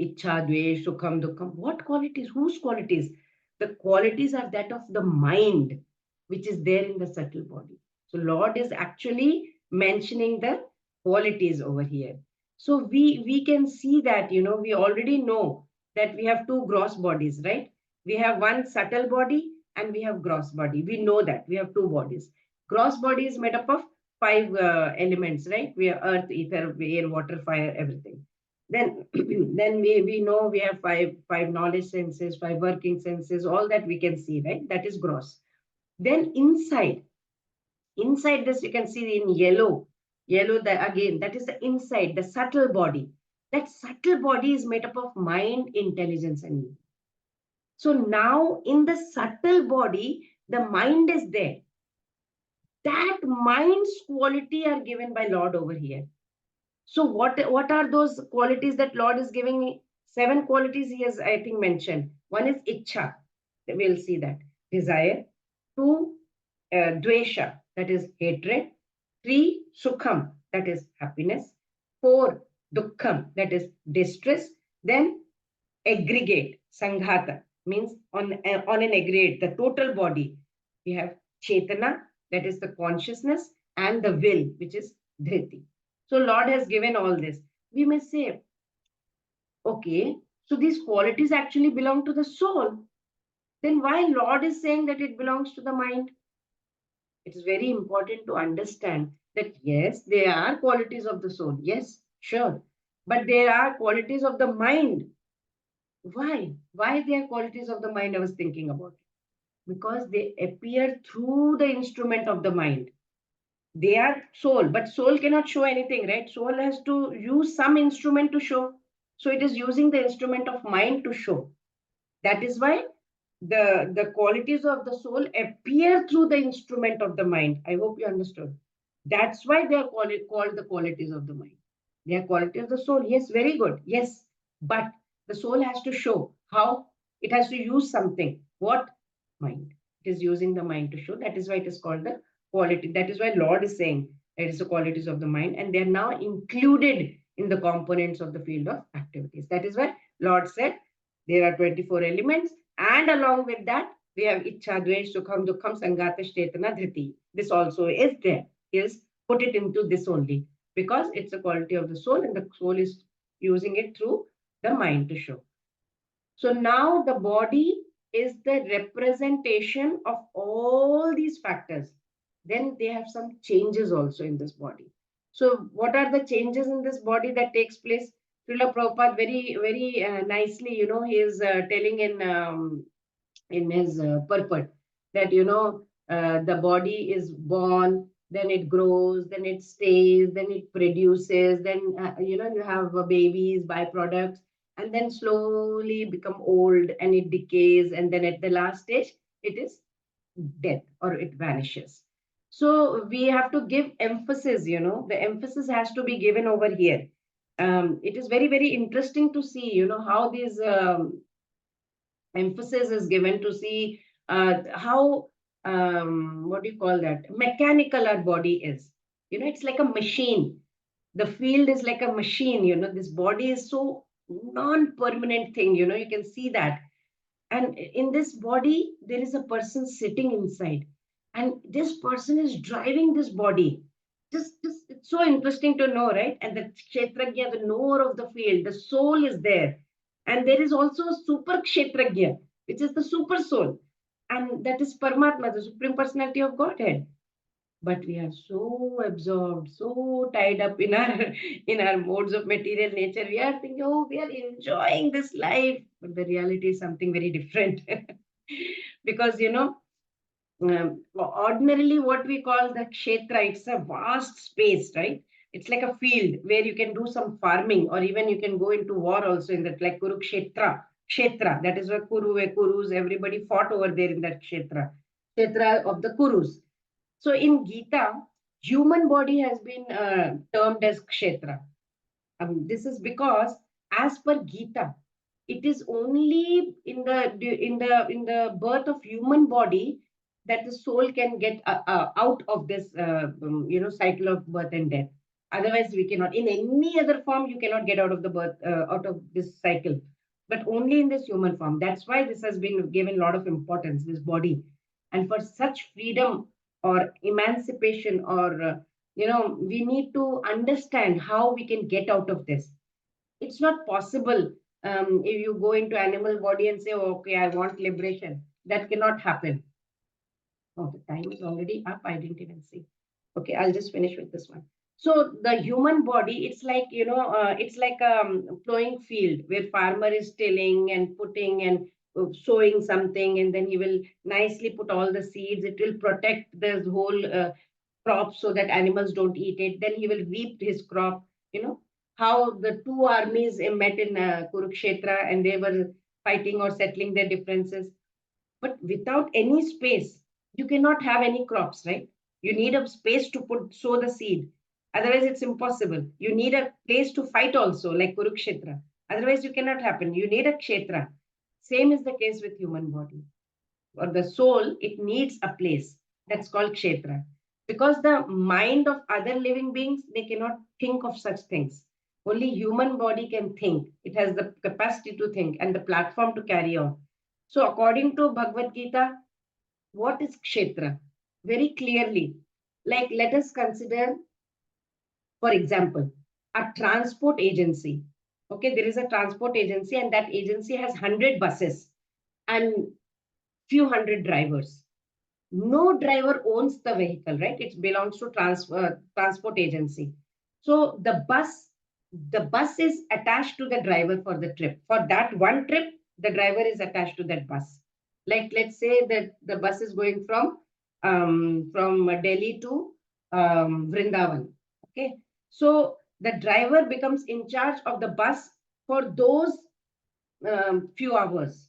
Speaker 1: Ichha, Dvesh, Sukham, Dukkham. What qualities? Whose qualities? The qualities are that of the mind, which is there in the subtle body. So Lord is actually mentioning the qualities over here. So we can see that, we already know that we have 2 gross bodies, right? We have one subtle body and we have gross body. We know that we have 2 bodies. Gross body is made up of 5 elements, right? We have earth, ether, air, water, fire, everything. Then then we know we have five knowledge senses, 5 working senses, all that we can see, right? That is gross. Then inside this, you can see in yellow, again, that is the inside, the subtle body. That subtle body is made up of mind, intelligence, and ego. So now in the subtle body, the mind is there. That mind's quality are given by Lord over here. So what are those qualities that Lord is giving me? 7 qualities he has, I think, mentioned. One is Ichha. We'll see that. Desire. 2, Dvesha. That is hatred. 3, Sukham. That is happiness. 4, Dukkham. That is distress. Then aggregate. Sanghata. Means on an aggregate, the total body. We have Chetana. That is the consciousness. And the will, which is Dhriti. So Lord has given all this. We may say, okay, so these qualities actually belong to the soul. Then why Lord is saying that it belongs to the mind? It is very important to understand that yes, there are qualities of the soul. Yes, sure. But there are qualities of the mind. Why? Why there are qualities of the mind? I was thinking about it. Because they appear through the instrument of the mind. They are soul, but soul cannot show anything, right? Soul has to use some instrument to show. So it is using the instrument of mind to show. That is why the qualities of the soul appear through the instrument of the mind. I hope you understood. That's why they are called the qualities of the mind. They are qualities of the soul. Yes, very good. Yes, but the soul has to show how. It has to use something. What? Mind. It is using the mind to show. That is why it is called the quality. That is why Lord is saying it is the qualities of the mind, and they are now included in the components of the field of activities. That is why Lord said there are 24 elements, and along with that, we have Ichha, Dvesh, Sukham, Dukkham, Sanghata, Chetana, Dhriti. This also is there. Is put it into this only because it's a quality of the soul, and the soul is using it through the mind to show. So now the body is the representation of all these factors. then they have some changes also in this body. So what are the changes in this body that takes place? Srila Prabhupada very, very nicely, he is telling in his purport that, the body is born, then it grows, then it stays, then it produces, then, you have babies, byproducts, and then slowly become old and it decays. And then at the last stage, it is death or it vanishes. So we have to give emphasis, the emphasis has to be given over here. It is very, very interesting to see, how these emphasis is given to see how, what do you call that, mechanical our body is. It's like a machine. The field is like a machine. This body is so non-permanent thing. You can see that. And in this body, there is a person sitting inside, and this person is driving this body. Just it's so interesting to know, right? And the kshetragya, the knower of the field, the soul is there. And there is also a super kshetragya, which is the super soul. And that is Paramatma, the Supreme Personality of Godhead. But we are so absorbed, so tied up in our in our modes of material nature. We are thinking, oh, we are enjoying this life, but the reality is something very different. Because ordinarily what we call the kshetra, it's a vast space, right? It's like a field where you can do some farming, or even you can go into war also in that, like Kurukshetra. Kshetra, that is where Kurus, everybody fought over there in that kshetra. Kshetra of the Kurus. So in Gita, human body has been termed as kshetra. This is because, as per Gita, it is only in the birth of human body that the soul can get out of this cycle of birth and death. Otherwise, we cannot. In any other form, you cannot get out of the birth out of this cycle, but only in this human form. That's why this has been given a lot of importance. This body, and for such freedom or emancipation, or we need to understand how we can get out of this. It's not possible. If you go into animal body and say, oh, okay, I want liberation, that cannot happen. Oh, the time is already up. I didn't even see. Okay, I'll just finish with this one. So the human body, it's like, it's like a flowing field where farmer is tilling and putting and sowing something, and then he will nicely put all the seeds. It will protect this whole crop so that animals don't eat it. Then he will reap his crop. How the two armies met in Kurukshetra, and they were fighting or settling their differences. But without any space, you cannot have any crops, right? You need a space to sow the seed. Otherwise, it's impossible. You need a place to fight also, like Kurukshetra. Otherwise, you cannot happen. You need a kshetra. Same is the case with human body. Or the soul, it needs a place. That's called kshetra. Because the mind of other living beings, they cannot think of such things. Only human body can think. It has the capacity to think and the platform to carry on. So according to Bhagavad Gita, what is kshetra? Very clearly, like let us consider, for example, a transport agency. Okay, there is a transport agency, and that agency has 100 buses and few hundred drivers. No driver owns the vehicle, right? It belongs to transport agency. So the bus is attached to the driver for the trip. For that one trip, the driver is attached to that bus. Like let's say that the bus is going from Delhi to Vrindavan. Okay, so the driver becomes in charge of the bus for those few hours,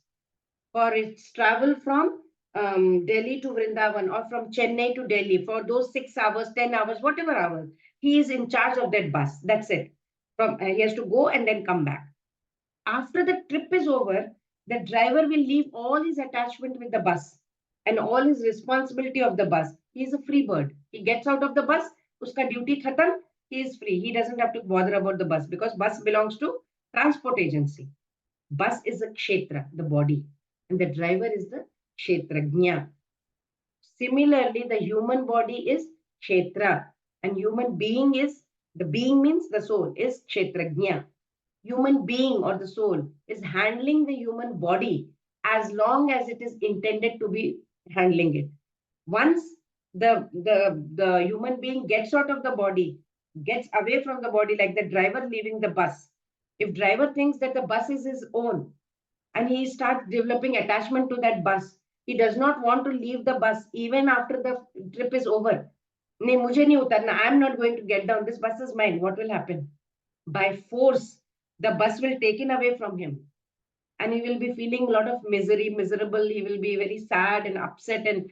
Speaker 1: for its travel from Delhi to Vrindavan, or from Chennai to Delhi for those 6 hours, 10 hours, whatever hours. He is in charge of that bus. That's it. He has to go and then come back. After the trip is over, the driver will leave all his attachment with the bus and all his responsibility of the bus. He is a free bird. He gets out of the bus, uska duty khatam, he is free. He doesn't have to bother about the bus, because bus belongs to transport agency. Bus is a kshetra, the body, and the driver is the kshetrajna. Similarly, the human body is kshetra, and human being is, the being means the soul, is kshetrajna. Human being or the soul is handling the human body as long as it is intended to be handling it. Once the human being gets out of the body, gets away from the body, like the driver leaving the bus. If driver thinks that the bus is his own and he starts developing attachment to that bus, he does not want to leave the bus even after the trip is over. नहीं मुझे नहीं उतरना, I am not going to get down, this bus is mine. What will happen? By force, the bus will taken away from him, and he will be feeling a lot of miserable. He will be very sad and upset, and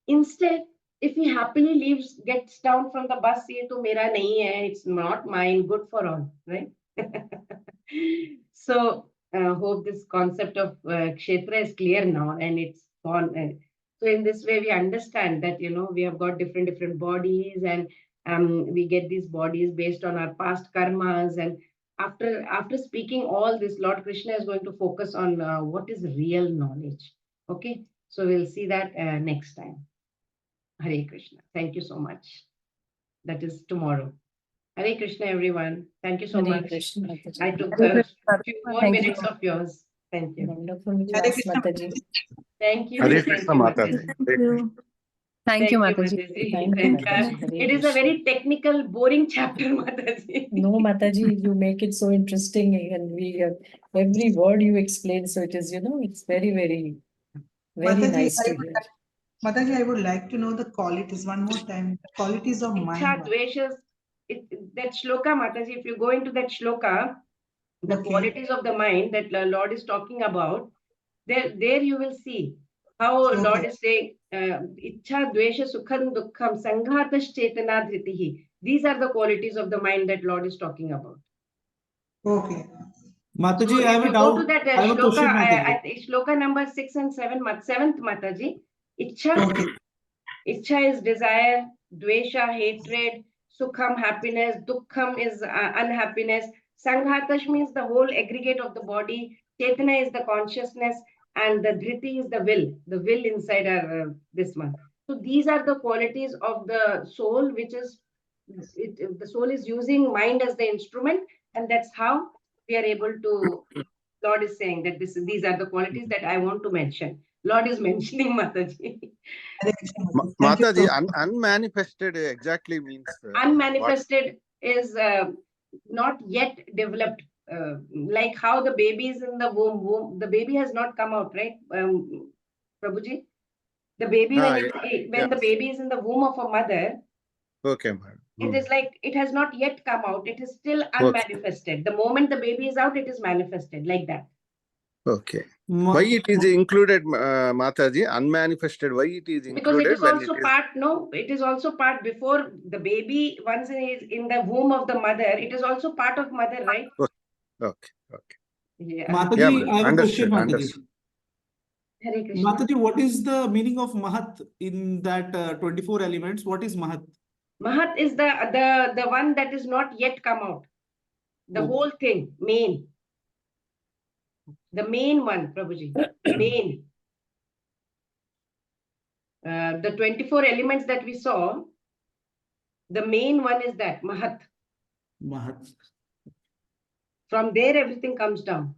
Speaker 1: instead, if he happily leaves, gets down from the bus, ye to mera nahi hai, it's not mine, good for all, right? So hope this concept of kshetra is clear now, and it's gone. So in this way, we understand that we have got different bodies, and we get these bodies based on our past karmas. And after speaking all this, Lord Krishna is going to focus on what is real knowledge. Okay, so we'll see that next time. Hare Krishna. Thank you so much. That is tomorrow. Hare Krishna, everyone. Thank you so
Speaker 3: Hare
Speaker 1: much.
Speaker 3: Krishna, Mataji.
Speaker 1: I took
Speaker 3: Hare
Speaker 1: a
Speaker 3: Krishna.
Speaker 1: few more
Speaker 3: Thank you.
Speaker 1: minutes of yours. Thank you.
Speaker 3: Wonderful
Speaker 5: Hare
Speaker 3: class,
Speaker 5: Krishna.
Speaker 3: Mataji.
Speaker 1: Thank you.
Speaker 4: Hare
Speaker 1: Thank
Speaker 4: Krishna,
Speaker 1: you,
Speaker 4: Mataji.
Speaker 1: Mataji.
Speaker 4: Hare Krishna.
Speaker 5: Thank you, Mataji.
Speaker 1: Mataji.
Speaker 3: Thank you,
Speaker 1: And,
Speaker 3: Mataji. Hare
Speaker 1: it is a
Speaker 3: Krishna.
Speaker 1: very technical, boring chapter, Mataji.
Speaker 3: No, Mataji, you make it so interesting, and we every word you explain, so it is, it's very, very, very
Speaker 5: Mataji,
Speaker 3: nice
Speaker 5: I
Speaker 3: to
Speaker 5: would
Speaker 3: hear.
Speaker 5: Mataji, I would like to know the qualities one more time. The qualities of mind.
Speaker 1: Ichha, dveshas, that shloka, Mataji, if you go into that shloka, the
Speaker 5: Okay.
Speaker 1: qualities of the mind that the Lord is talking about, there you will see how
Speaker 5: Okay.
Speaker 1: Lord is saying, Ichha, dvesha, sukham, dukkham, sanghatas, chetana, dhritihi. These are the qualities of the mind that Lord is talking about.
Speaker 5: Okay.
Speaker 6: Mataji,
Speaker 1: So
Speaker 6: I have
Speaker 1: if
Speaker 6: a
Speaker 1: you go to
Speaker 6: doubt.
Speaker 1: that
Speaker 6: I have a
Speaker 1: shloka,
Speaker 6: question, Mataji.
Speaker 1: shloka number 6 and 7, seventh Mataji, Ichha,
Speaker 5: Okay.
Speaker 1: Ichha is desire, dvesha, hatred, sukham, happiness, dukkham is unhappiness, sanghatash means the whole aggregate of the body, chetana is the consciousness, and the dhriti is the will inside our this one. So these are the qualities of the soul, which is the soul is using mind as the instrument, and that's how we are able to. Lord is saying that these are the qualities that I want to mention. Lord is mentioning Mataji.
Speaker 5: Hare Krishna, Mataji. Thank you
Speaker 4: Mataji,
Speaker 5: so much.
Speaker 4: unmanifested exactly means what?
Speaker 1: Unmanifested is not yet developed. Like how the baby is in the womb, the baby has not come out, right, Prabhuji? The baby,
Speaker 4: Ah,
Speaker 1: when the baby is in the womb of a mother,
Speaker 4: Okay, madam.
Speaker 1: it is like it has not yet come out. It is still unmanifested. The moment the baby is out, it is manifested like that.
Speaker 4: Okay.
Speaker 6: Ma-
Speaker 4: Why it is included, Mataji? Unmanifested. Why it is
Speaker 1: Because it
Speaker 4: included
Speaker 1: is
Speaker 4: when
Speaker 1: also
Speaker 4: it is?
Speaker 1: part, no, it is also part before the baby, once it is in the womb of the mother, it is also part of mother, right?
Speaker 4: Okay. Okay.
Speaker 1: Yeah.
Speaker 6: Mataji,
Speaker 4: Yeah, madam.
Speaker 6: I have a question,
Speaker 4: Understood.
Speaker 6: Mataji.
Speaker 4: Understood.
Speaker 1: Hare Krishna.
Speaker 6: Mataji, what is the meaning of Mahat in that 24 elements? What is Mahat?
Speaker 1: Mahat is the one that is not yet come out. The
Speaker 6: Okay.
Speaker 1: whole thing, main. The main one, Prabhuji. Main. The 24 elements that we saw, the main one is that, Mahat.
Speaker 6: Mahat.
Speaker 1: From there, everything comes down.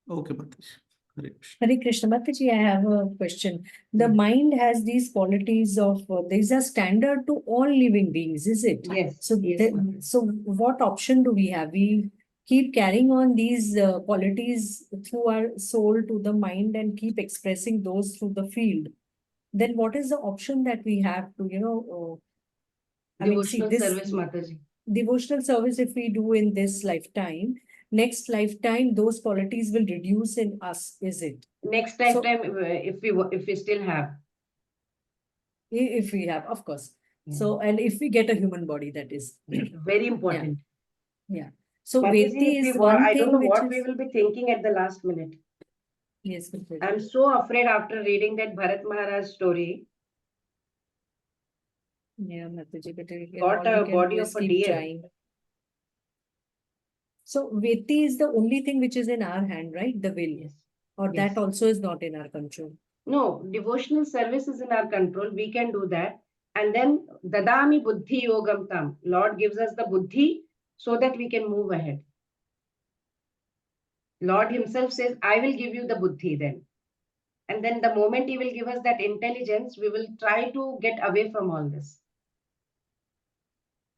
Speaker 6: Okay, Mataji. Hare Krishna.
Speaker 3: Hare Krishna, Mataji, I have a question. The
Speaker 1: Hmm.
Speaker 3: mind has these qualities of, these are standard to all living beings, is it?
Speaker 1: Yes.
Speaker 3: So,
Speaker 1: yes, Mataji.
Speaker 3: so what option do we have? We keep carrying on these qualities through our soul to the mind and keep expressing those through the field. Then what is the option that we have to, I mean, see
Speaker 1: Devotional
Speaker 3: this
Speaker 1: service, Mataji.
Speaker 3: devotional service, if we do in this lifetime, next lifetime, those qualities will reduce in us, is it?
Speaker 1: Next
Speaker 3: So-
Speaker 1: lifetime, if we still have.
Speaker 3: If we have, of course.
Speaker 1: Yeah.
Speaker 3: So, and if we get a human body, that is.
Speaker 1: Very important.
Speaker 3: So,
Speaker 1: Mataji,
Speaker 3: Veti
Speaker 1: if
Speaker 3: is
Speaker 1: we
Speaker 3: one
Speaker 1: I
Speaker 3: thing
Speaker 1: don't know
Speaker 3: which
Speaker 1: what
Speaker 3: is.
Speaker 1: we will be thinking at the last minute.
Speaker 3: Yes, Mataji.
Speaker 1: I'm so afraid after reading that Bharat Maharaj story.
Speaker 3: Yeah, Mataji, but
Speaker 1: Got
Speaker 3: all
Speaker 1: a
Speaker 3: we can
Speaker 1: body
Speaker 3: do
Speaker 1: of
Speaker 3: is
Speaker 1: a
Speaker 3: keep
Speaker 1: deer.
Speaker 3: trying. So, Veti is the only thing which is in our hand, right? The will.
Speaker 1: Yes.
Speaker 3: Or
Speaker 1: Yes.
Speaker 3: that also is not in our control.
Speaker 1: No, devotional service is in our control. We can do that. And then Dadami Buddhi Yogam Tam. Lord gives us the Buddhi so that we can move ahead. Lord himself says, I will give you the Buddhi then. And then the moment he will give us that intelligence, we will try to get away from all this.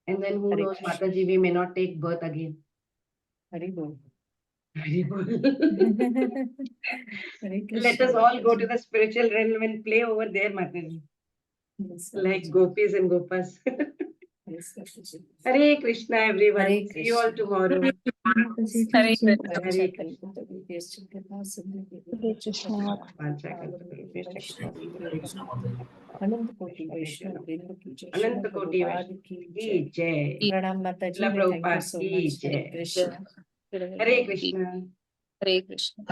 Speaker 1: And then who
Speaker 3: Hare
Speaker 1: knows,
Speaker 3: Krishna.
Speaker 1: Mataji, we may not take birth again.
Speaker 3: Hari Bol.
Speaker 1: Very well.
Speaker 3: Hare
Speaker 1: Let
Speaker 3: Krishna,
Speaker 1: us all go
Speaker 3: Mataji.
Speaker 1: to the spiritual realm and play over there, Mataji.
Speaker 3: Yes,
Speaker 1: Like
Speaker 3: Mataji.
Speaker 1: gopis and gopas.
Speaker 3: Yes, Mataji.
Speaker 1: Hare Krishna, everyone.
Speaker 3: Hare
Speaker 1: See you all
Speaker 3: Krishna.
Speaker 1: tomorrow.
Speaker 3: Mataji,
Speaker 7: Hare
Speaker 3: Krishna.
Speaker 1: Hare
Speaker 3: Hare
Speaker 1: Krishna.
Speaker 3: Krishna.
Speaker 2: Hare Krishna Mataji.
Speaker 3: Anant Koti Vaishnav Vrinda ki jai.
Speaker 1: Ananta
Speaker 3: Srila
Speaker 1: Koti
Speaker 3: Prabhupada ki jai.
Speaker 1: Ki Jai.
Speaker 3: Pranam Mataji.
Speaker 1: Srila
Speaker 3: Thank you
Speaker 1: Prabhupada
Speaker 3: so
Speaker 1: ki
Speaker 3: much. Hare
Speaker 1: Jai.
Speaker 3: Krishna.
Speaker 1: Hare Krishna.
Speaker 7: Hare Krishna.